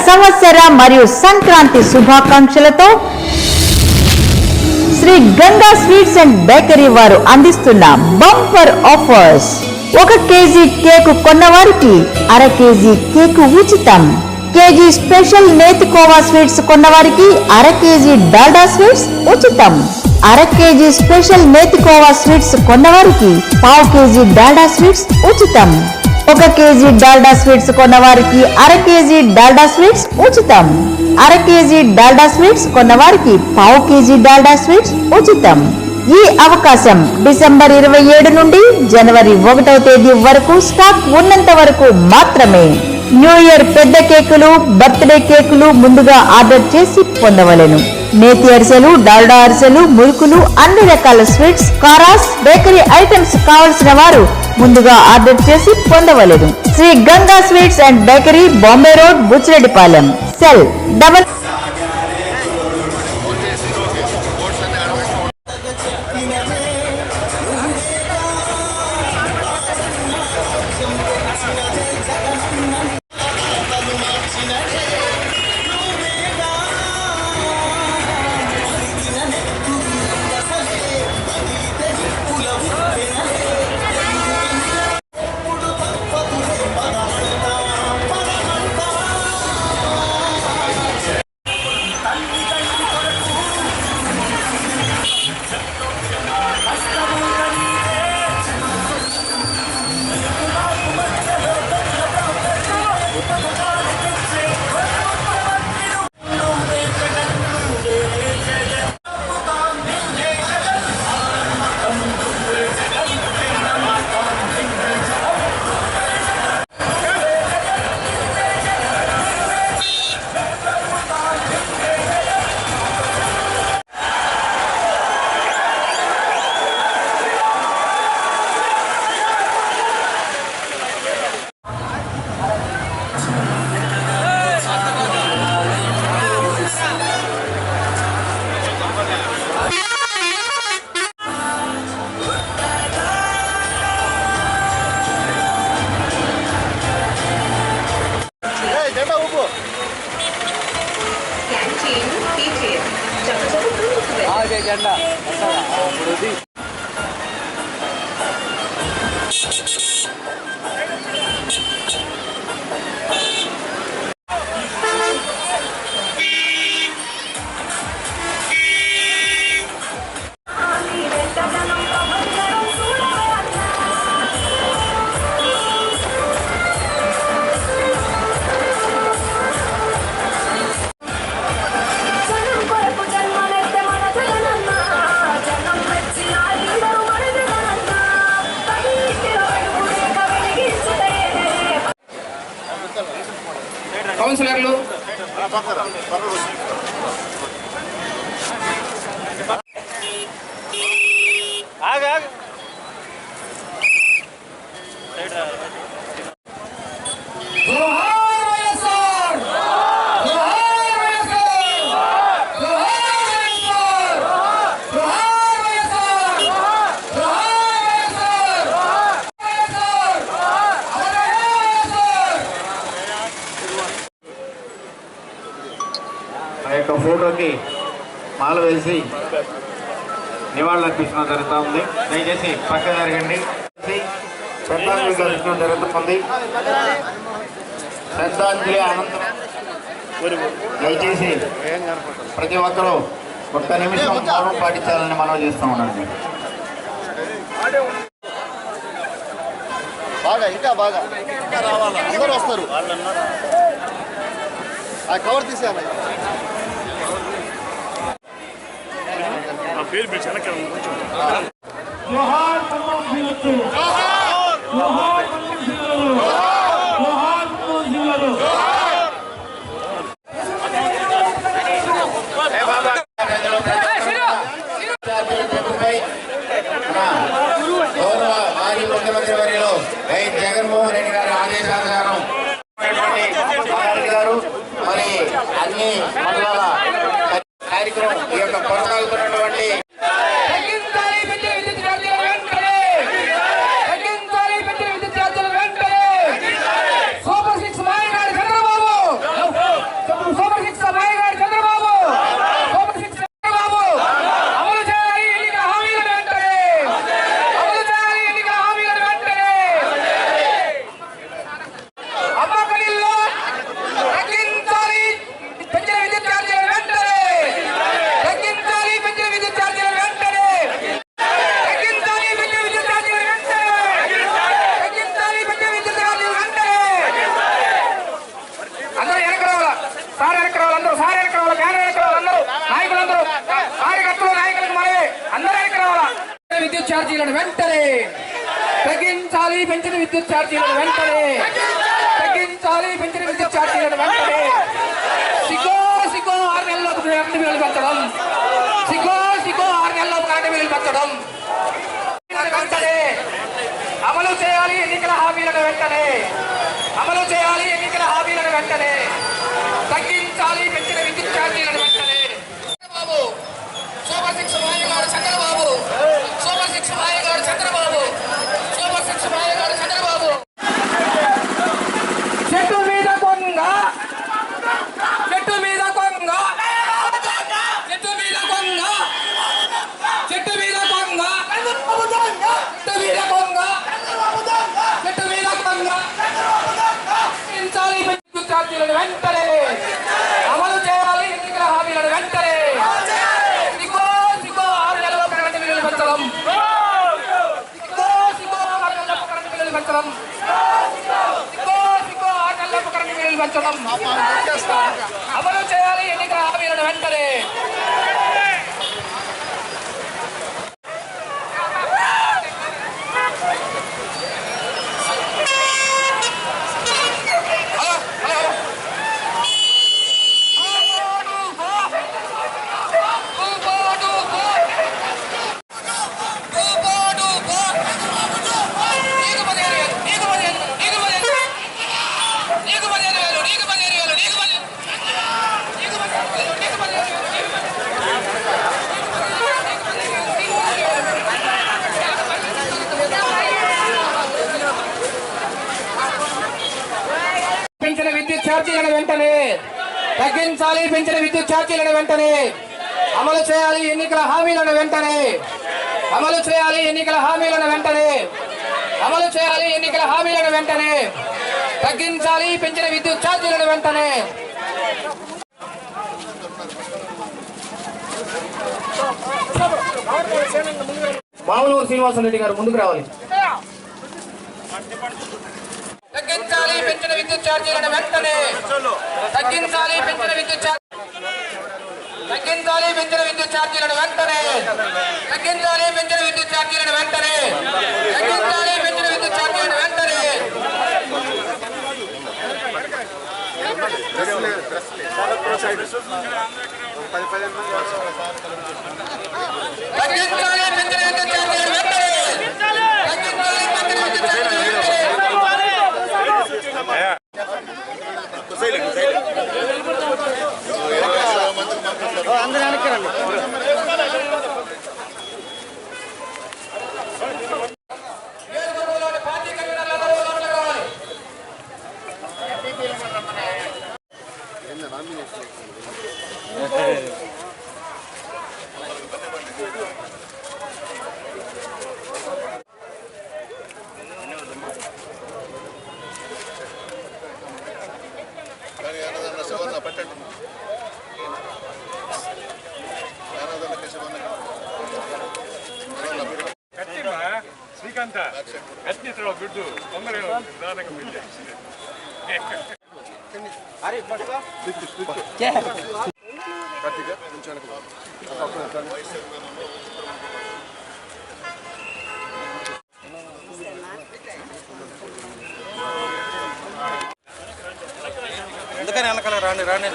సంవత్సర మరియు సంక్రాంతి శుభాకాంక్షలతో Shri Ganga sweets and bakery వారు అందిస్తున్న బంపర్ ఆఫర్స్. 1 కేజీ కేకు కొన్నవారికి అర కేజీ కేకు ఉచితం. కేజీ స్పెషల్ నేతి కోవా స్వీట్స్ కొన్నవారికి అర కేజీ డాల్డా స్వీట్స్ ఉచితం. అర కేజీ స్పెషల్ నేతి కోవా స్వీట్స్ కొన్నవారికి పావు కేజీ డాల్డా స్వీట్స్ ఉచితం. 1 కేజీ డాల్డా స్వీట్స్ కొన్నవారికి అర కేజీ డాల్డా స్వీట్స్ ఉచితం. అర కేజీ డాల్డా స్వీట్స్ కొన్నవారికి పావు కేజీ డాల్డా స్వీట్స్ ఉచితం. ఈ అవకాశం డిసెంబర్ 27 నుండి జనవరి 1వ తేదీ వరకు స్టాక్ ఉన్నంత వరకు మాత్రమే. న్యూ ఇయర్ పెద్ద కేకులు, బర్త్డే కేకులు ముందుగా ఆర్డర్ చేసి పొందవలెను. నేతి అరిసెలు, డాల్డా అరిసెలు, మురుకులు, అన్ని రకాల స్వీట్స్, కారాస్, బేకరీ ఐటమ్స్ కావలసిన వారు ముందుగా ఆర్డర్ చేసి పొందవలెను. Shri Ganga sweets and bakery, Bombay road, Buchireddypalem. Cell double జెండా కౌన్సిలర్లు ఫోటోకి మాల వేసి నివాళులర్పించడం జరుగుతూ ఉంది. దయచేసి పక్క జరగండి. శ్రద్ధాంజలి జరగడం జరుగుతుంది. శ్రద్ధాంజలి అనంతరం దయచేసి ప్రతి ఒక్కరూ 1 నిమిషం మౌనం పాటించాలని మనవి చేస్తూ ఉండండి. బాగా ఇంకా రావాలి, అందరూ వస్తారు. ఆ కవర్ తీసేయాలి. పేరు ముఖ్యమంత్రి వర్యులు జగన్మోహన్ రెడ్డి గారి ఆదేశానుసారం గారు మరి అన్ని మండలాల కార్యక్రమం ఈ యొక్క కొనసాగుతున్నటువంటి ఛార్జీలను వెంటనే తగ్గించాలి. పెంచిన విద్యుత్ ఛార్జీలను వెంటనే తగ్గించాలి. పెంచిన విద్యుత్ ఛార్జీలను వెంటనే సిగో 6 నెలలకు కరెంటు బిల్లులు పెంచడం. సిగో 6 నెలలకు కరెంటు బిల్లులు పెంచడం వెంటనే అమలు చేయాలి. ఎన్నికల హామీలను వెంటనే అమలు చేయాలి. ఎన్నికల హామీలను వెంటనే తగ్గించాలి. పెంచిన విద్యుత్ ఛార్జీలను వెంటనే బాబు సూపర్ 6 మాయగాడు చంద్రబాబు, సూపర్ 6 మాయగాడు చంద్రబాబు, సూపర్ 6 మాయగాడు చంద్రబాబు. చెట్టు మీద కొంగ, చెట్టు మీద కొంగ, చెట్టు మీద కొంగ, చెట్టు మీద కొంగ, చెట్టు మీద కొంగ, చెట్టు మీద కొంగ. తగ్గించాలి విద్యుత్ ఛార్జీలను వెంటనే అమలు చేయాలి. ఎన్నికల హామీలను వెంటనే సిగో 6 నెలల కరెంటు బిల్లులు పెంచడం. సిగో 6 నెలల కరెంటు బిల్లులు పెంచడం. సిగో 6 నెలల కరెంటు బిల్లులు పెంచడం. అమలు చేయాలి. ఎన్నికల హామీలను వెంటనే పెంచిన విద్యుత్ ఛార్జీలను వెంటనే తగ్గించాలి. పెంచిన విద్యుత్ ఛార్జీలను వెంటనే అమలు చేయాలి. ఎన్నికల హామీలను వెంటనే అమలు చేయాలి. ఎన్నికల హామీలను వెంటనే అమలు చేయాలి. ఎన్నికల హామీలను వెంటనే తగ్గించాలి. పెంచిన విద్యుత్ ఛార్జీలను వెంటనే మామూలు శ్రీనివాసరెడ్డి గారు ముందుకు రావాలి. తగ్గించాలి. పెంచిన విద్యుత్ ఛార్జీలను వెంటనే తగ్గించాలి. పెంచిన విద్యుత్ తగ్గించాలి. పెంచిన విద్యుత్ ఛార్జీలను వెంటనే తగ్గించాలి. పెంచిన విద్యుత్ ఛార్జీలను వెంటనే తగ్గించాలి. పెంచిన విద్యుత్ ఛార్జీలను వెంటనే తగ్గించాలి. పెంచిన విద్యుత్ ఛార్జీలను వెంటనే తగ్గించాలి. పెంచిన విద్యుత్ ఛార్జీలను వెంటనే అందరూ వెనక్కిరండి. ಶ್ರೀಕಾಂತ ಎತ್ತಿತ್ರ ಬಿಟ್ಟು ತೊಂದರೆ ನಿಧಾನಕ್ಕೆ ಬಿದ್ದೆ ఎందుకని వెనకాల రాండి రాండి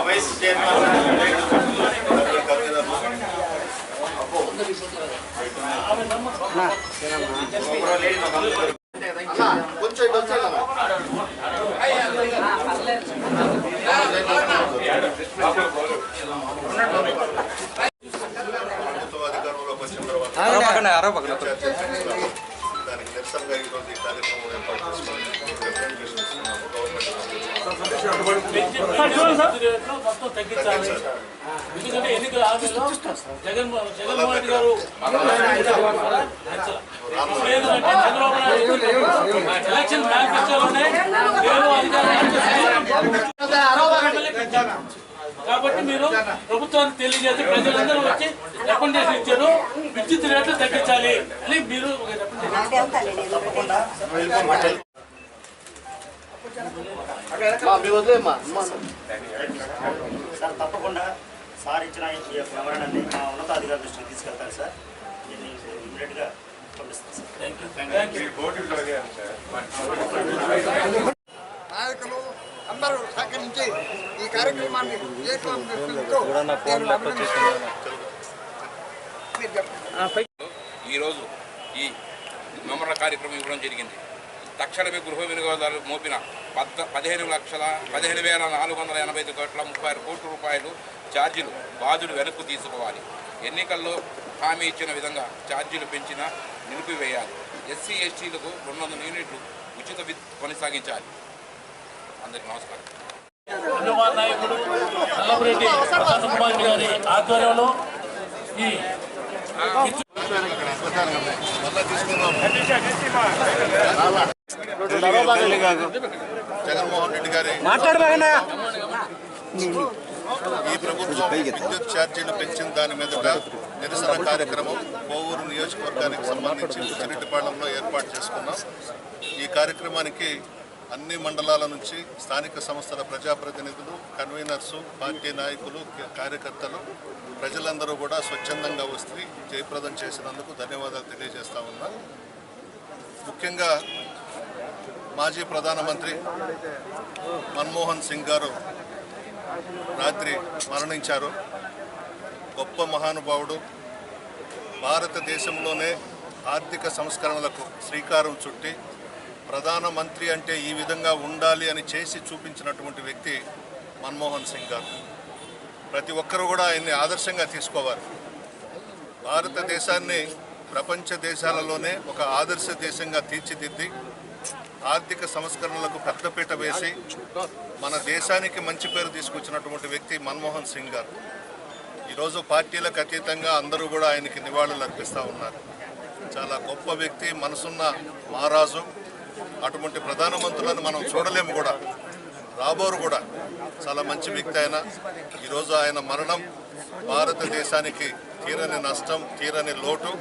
వైస్ చైర్మన్ కొంచెం ఇటు వచ్చేయాలి. అధికారంలోకి వచ్చిన తర్వాత దానికి నిరసనగా ఈరోజు ఈ కార్యక్రమం ఏర్పాటు చేసుకోవాలి. మొత్తం తగ్గించాలి. ఎందుకంటే ఎన్నికల హామీలో జగన్మోహన్ రెడ్డి గారు చంద్రబాబు నాయుడు ఎలక్షన్ మేనిఫెస్టోలోనే కాబట్టి మీరు ప్రభుత్వానికి తెలియజేసి ప్రజలందరూ వచ్చి రికమెండేషన్ ఇచ్చారు. విద్యుత్ రేట్లు తగ్గించాలి అని మీరు మీ వదిలేమ్మా సార్ తప్పకుండా సార్ ఇచ్చిన ఈ యొక్క వివరణని మా ఉన్నతాధికారుల దృష్టికి తీసుకెళ్తాను సార్. దీన్ని ఇమీడియట్గా పంపిస్తాను సార్. ఈ బోర్డులో నాయకులు అందరూ సహకరించి ఈ కార్యక్రమాన్ని ఈరోజు ఈ మెమోరియల్ కార్యక్రమం ఇవ్వడం జరిగింది. తక్షణమే గృహ వినియోగదారులు మోపిన 15,485 కోట్ల 36 కోట్ల రూపాయలు ఛార్జీలు బాధుడు వెనక్కు తీసుకోవాలి. ఎన్నికల్లో హామీ ఇచ్చిన విధంగా ఛార్జీలు పెంచినా నిలిపివేయాలి. ఎస్సీ ఎస్టీలకు 200 యూనిట్లు ఉచిత విద్యుత్ కొనసాగించాలి. అందరికీ నమస్కారం. యువ నాయకుడు నల్లపురెడ్డి ప్రసన్న కుమార్ గారి ఆధ్వర్యంలో ఈ జగన్మోహన్ రెడ్డి గారి ఈ ప్రభుత్వం విద్యుత్ ఛార్జీలు పెంచిన దాని మీదట నిరసన కార్యక్రమం కోవూరు నియోజకవర్గానికి సంబంధించి బుచ్చిరెడ్డిపాళెంలో ఏర్పాటు చేసుకున్నాం. ఈ కార్యక్రమానికి అన్ని మండలాల నుంచి స్థానిక సంస్థల ప్రజాప్రతినిధులు, కన్వీనర్సు, పార్టీ నాయకులు, కార్యకర్తలు ప్రజలందరూ కూడా స్వచ్ఛందంగా వస్తే జయప్రదం చేసినందుకు ధన్యవాదాలు తెలియజేస్తా ఉన్నా. ముఖ్యంగా మాజీ ప్రధానమంత్రి మన్మోహన్ సింగ్ గారు రాత్రి మరణించారు. గొప్ప మహానుభావుడు. భారతదేశంలోనే ఆర్థిక సంస్కరణలకు శ్రీకారం చుట్టి ప్రధానమంత్రి అంటే ఈ విధంగా ఉండాలి అని చేసి చూపించినటువంటి వ్యక్తి మన్మోహన్ సింగ్ గారు. ప్రతి ఒక్కరూ కూడా ఆయన్ని ఆదర్శంగా తీసుకోవాలి. భారతదేశాన్ని ప్రపంచ దేశాలలోనే ఒక ఆదర్శ దేశంగా తీర్చిదిద్ది ఆర్థిక సంస్కరణలకు పెద్దపీట వేసి మన దేశానికి మంచి పేరు తీసుకొచ్చినటువంటి వ్యక్తి మన్మోహన్ సింగ్ గారు. ఈరోజు పార్టీలకు అతీతంగా అందరూ కూడా ఆయనకి నివాళులు అర్పిస్తూ ఉన్నారు. చాలా గొప్ప వ్యక్తి, మనసున్న మహారాజు. అటువంటి ప్రధానమంత్రులను మనం చూడలేము కూడా, రాబోరు కూడా. చాలా మంచి వ్యక్తి ఆయన. ఈరోజు ఆయన మరణం భారతదేశానికి తీరని నష్టం, తీరని లోటు.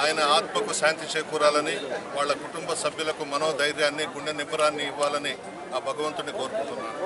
ఆయన ఆత్మకు శాంతి చేకూరాలని, వాళ్ళ కుటుంబ సభ్యులకు మనోధైర్యాన్ని, గుండె నిబ్బరాన్ని ఇవ్వాలని ఆ భగవంతుని కోరుకుంటున్నాను.